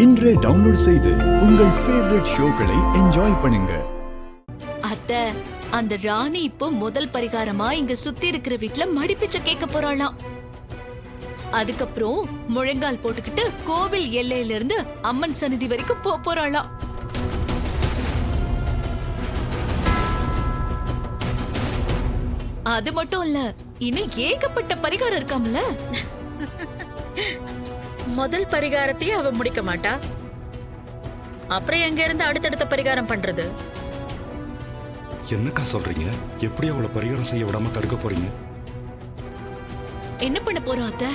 இன்றே டவுன்லோட் செய்து உங்கள் ஃபேவரட் ஷோக்களை என்ஜாய் பண்ணுங்க. அத்தை, அந்த ராணி இப்போ முதல் பரிகாரமா இங்க சுத்தி இருக்கிற வீட்ல மடிப்பிச்ச கேட்க போறாளாம். அதுக்கப்புறம் முழங்கால் போட்டுக்கிட்டு கோவில் எல்லையில இருந்து அம்மன் சந்நிதி வரைக்கும் போறாளாம். அது மட்டும் இல்ல, இன்னும் ஏகப்பட்ட பரிகாரம் இருக்காம்ல. முதல் பரிகாரத்தையே அவ முடிக்க மாட்டா. அப்புறம் எங்க இருந்து அடுத்தடுத்த பரிகாரம் பண்றது? என்னக்கா சொல்றீங்க? எப்படி அவளை பரிகாரம் செய்ய விடாம தடுக்க போறீங்க? என்ன பண்ண போறோம் அத்தை?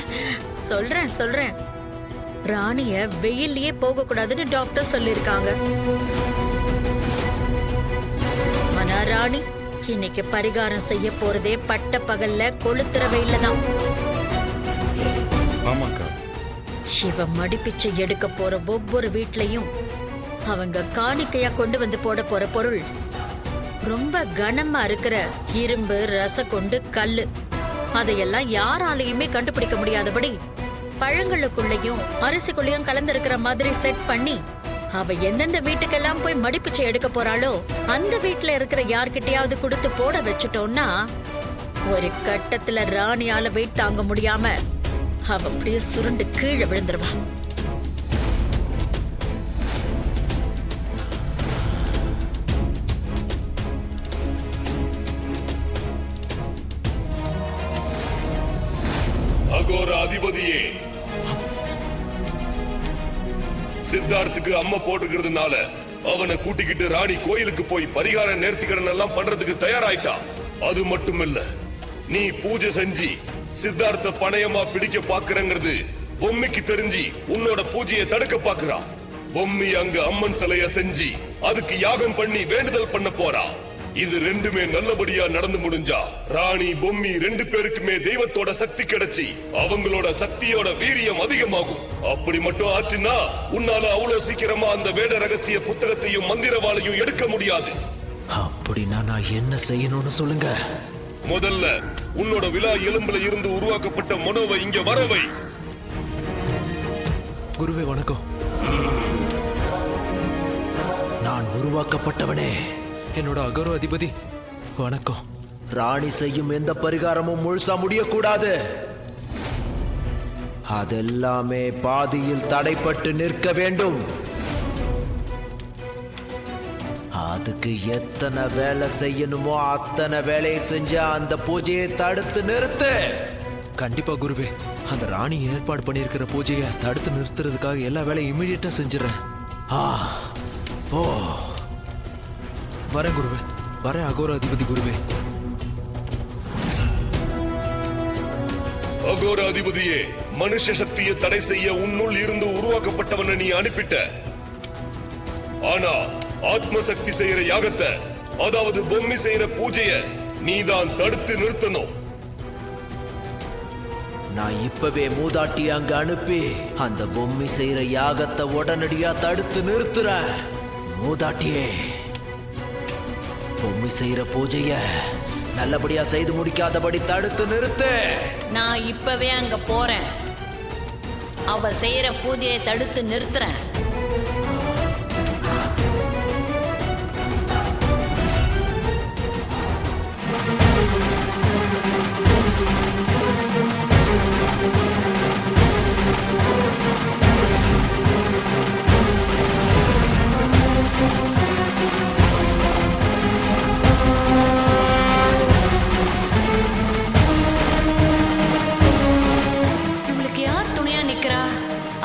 சொல்றேன். ராணிய வெயில்லயே போக கூடாதுன்னு டாக்டர் சொல்லிருக்காங்க. ஆனா ராணி இன்னைக்கு பரிகாரம் செய்ய போறதே பட்ட பகல்ல கொளுத்துற வெயில்ல தான். ஆமாக்கா. சிவ மடிப்பிச்சை எடுக்க போற ஒவ்வொரு வீட்லயும் அவங்க காணிக்கையா கொண்டு வந்து போட போற பொருள் ரொம்ப கனமா இருக்கிற இரும்பு, ரசக்கொண்டு, கல்லு. அதையெல்லாம் யாராலையுமே கண்டுபிடிக்க முடியாதபடி பழங்களுக்குள்ளயும் அரிசிக்குள்ளயும் கலந்திருக்கிற மாதிரி செட் பண்ணி அவ எந்தெந்த வீட்டுக்கெல்லாம் போய் மடிப்பிச்சை எடுக்க போறாளோ அந்த வீட்டுல இருக்கிற யார்கிட்டயாவது கொடுத்து போட வச்சுட்டோம்னா ஒரு கட்டத்துல ராணியால வெயிட் தாங்க முடியாம அவ அப்படியே சுருண்டு கீழே விழுந்துருவா. அகோர அதிபதியே, சித்தார்த்துக்கு அம்மா போட்டுக்கிறதுனால அவனை கூட்டிக்கிட்டு ராணி கோயிலுக்கு போய் பரிகார நேர்த்திக்கடன் எல்லாம் பண்றதுக்கு தயாராயிட்டா. அது மட்டும் இல்ல, நீ பூஜை செஞ்சு சித்தார்த்த பணையமா பிடிக்க பாக்குறங்கிறது பொம்மிக்கு தெரிஞ்சு உன்னோட பூஜையை தடுக்க பாக்குறா. பொம்மி அங்க அம்மன் சிலைய செஞ்சு அதுக்கு யாகம் பண்ணி வேண்டுதல் பண்ண போறா. இது ரெண்டுமே நல்லபடியா நடந்து முடிஞ்சா ராணி பொம்மி ரெண்டு பேருக்குமே தெய்வத்தோட சக்தி கிடைச்சி அவங்களோட சக்தியோட வீரியம் அதிகமாகும். அப்படி மட்டும் ஆச்சுன்னா உன்னால அவ்வளவு சீக்கிரமா அந்த வேட ரகசிய புத்தகத்தையும் மந்திரவாளையும் எடுக்க முடியாது. அப்படின்னா நான் என்ன செய்யணும்னு சொல்லுங்க. முதல்ல உன்னோட விழா எலும்புல இருந்து உருவாக்கப்பட்ட மனோவை இங்க வரவை. குருவே வணக்கம். நான் உருவாக்கப்பட்டவனே. என்னோட அகோர அதிபதி வணக்கம். ராணி செய்யும் எந்த பரிகாரமும் முழுசா முடியக்கூடாது. அதெல்லாமே பாதியில் தடைப்பட்டு நிற்க வேண்டும். அதுக்கு எத்தனை வேலை செய்யணுமோ அத்தனை வேலையை செஞ்ச அந்த பூஜையை தடுத்து நிறுத்து. கண்டிப்பா குருவே. அந்த ராணி ஏற்பாடு பண்ணியிருக்கிற பூஜையை தடுத்து நிறுத்துறதுக்காக எல்லா வேலையும் இமீடியட்டா செஞ்சிடறேன். ஓ வரேன் குருவே. வரேன் அகோர அதிபதி குருவே. அகோர அதிபதியே, மனுஷ சக்தியை தடை செய்ய உன்னுள் இருந்து உருவாக்கப்பட்டவனை நீ அனுப்பிட்ட. ஆனா ஆத்ம சக்தி செய்யற யாகத்தை, அதாவது பொம்மி செய்யற பூஜைய நீதான் தடுத்து நிறுத்தணும். நான் இப்பவே மூதாட்டி அங்க அனுப்பி அந்த பொம்மி செய்யற யாகத்தை உடனடியா தடுத்து நிறுத்துறேன். மூதாட்டியே, பொம்மி செய்யற பூஜைய நல்லபடியா செய்து முடிக்காதபடி தடுத்து நிறுத்து. நான் இப்பவே அங்க போறேன். அவ செய்யற பூஜையை தடுத்து நிறுத்துறேன்.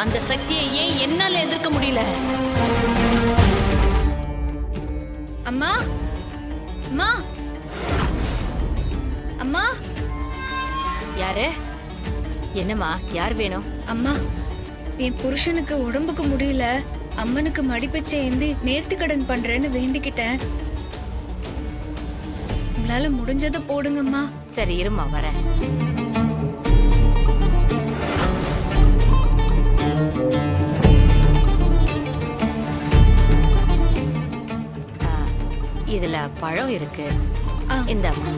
அந்த சக்தியை ஏன் என்னால எதிர்க்க முடியல? அம்மா, அம்மா, அம்மா. யாரு? என்னம்மா, யார் வேணும்? அம்மா, என் புருஷனுக்கு உடம்புக்கு முடியல. அம்மனுக்கு மடிப்பிச்சை ஏந்தி நேர்த்திக்கடன் பண்றேன்னு வேண்டிக்கிட்டேன். உங்களால முடிஞ்சதை போடுங்கம்மா. சரி இருமா, வரேன். இதுல பழம் இருக்கு. இந்தாம்மா.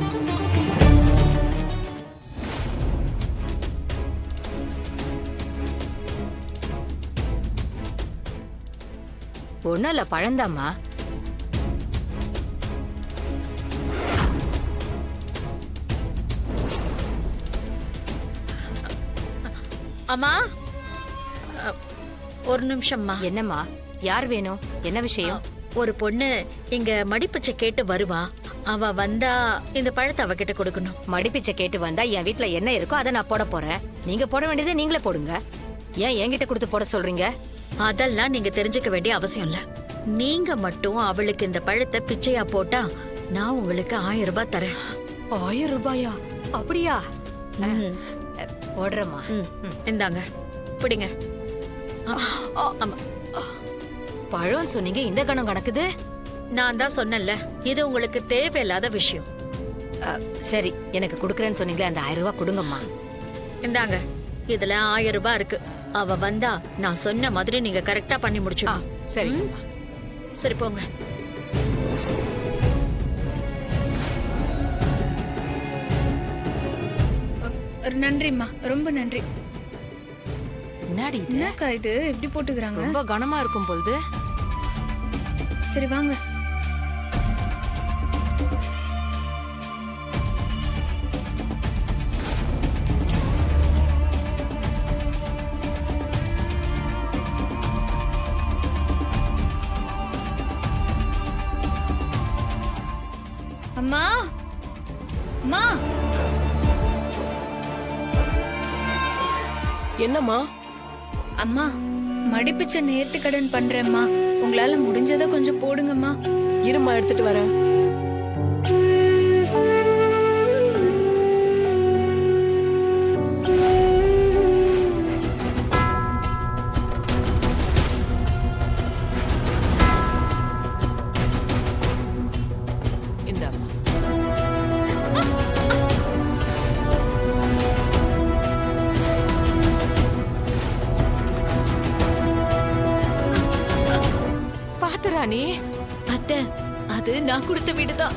ஒன்னும் இல்ல பழந்தாம்மா. அம்மா ஒரு நிமிஷம்மா. என்னம்மா, யார் வேணும், என்ன விஷயம்? ஒரு பொண்ணு இங்க மடிப்பிச்சை கேட்டு வருவா. அவ வந்தா இந்த பழத்தை அவகிட்ட கொடுக்கணும். மடிப்பிச்சை கேட்டு வந்தா என் வீட்ல என்ன இருக்கோ அதை நான் போட போறேன். நீங்க போட வேண்டியதை நீங்களே போடுங்க. ஏன் என்கிட்ட கொடுத்து போட சொல்றீங்க? அதெல்லாம் நீங்க தெரிஞ்சுக்க வேண்டிய அவசியம் இல்ல. நீங்க மட்டும் அவளுக்கு இந்த பழத்தை பிச்சையா போட்டா நான் உங்களுக்கு 1000 ரூபாய் தரேன். 1000 ரூபாயா? அப்படியா? ம். போடுறேம்மா. இந்தாங்க பிடிங்க. ஆமா. பழம் சொன்னீங்க, இந்த கணம் கணக்குது. நான் தான் சொன்னேன்ல, இது உங்களுக்கு தேவையில்லாத விஷயம். சரி, எனக்கு கொடுக்குறேன்னு சொன்னீங்களே, அந்த 1000 ரூபாய் கொடுங்கம்மா. இந்தாங்க, இதுல 1000 ரூபாய் இருக்கு. அவ வந்தா நான் சொன்ன மாதிரி நீங்க கரெக்டா பண்ணி முடிச்சிடணும். சரி. சரி போங்க. நன்றிம்மா, ரொம்ப நன்றி. என்னடி இது? என்னக்கா இது எப்படி போட்டுக்கிறாங்க? ரொம்ப கனமா இருக்கும் பொழுது. சரி வாங்க. அம்மா, அம்மா. என்னம்மா? அம்மா, மடிப்பிச்ச நேர்த்தி கடன் பண்றேம்மா. உங்களால முடிஞ்சதை கொஞ்சம் போடுங்கம்மா. இரும்மா, எடுத்துட்டு வரேன். இந்தாம்மா. பாத்துராணி, அத்தை, அது நான் கொடுத்த வீடுதான்.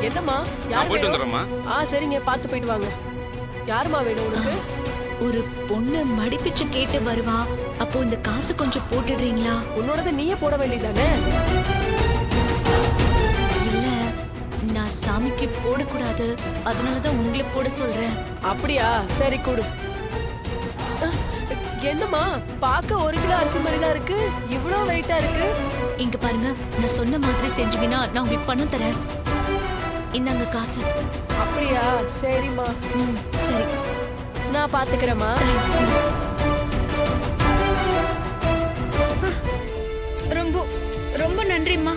என்னம்மா? யார் போயிட்டு வேணும்? வந்துடுறேம்மா. சரிங்க, பார்த்து போயிட்டு வாங்க. யாரும்மா வேணும் உனக்கு? ஒரு பொண்ணு மடிப்பிச்சை கேட்டு வருவா. அப்போ இந்த காசு கொஞ்சம் போட்டுடுறீங்களா? உன்னோடத நீயே போட வேண்டியதானே? இல்ல, நான் சாமிக்கு போடக்கூடாது, அதனாலதான் உங்களை போட சொல்றேன். அப்படியா? சரி கொடு. என்னம்மா, பார்க்க 1 கிலோ அரிசி மாதிரி தான் இருக்கு, இவ்ளோ வெயிட்டா இருக்கு. இங்க பாருங்க, நான் சொன்ன மாதிரி செஞ்சீங்கன்னா நான் உங்களுக்கு பணம் தரேன். இந்தாங்க காசு. அப்படியா? சரிம்மா, சரி, நான் பாத்துக்கிறேம்மா. ரொம்ப ரொம்ப நன்றிம்மா.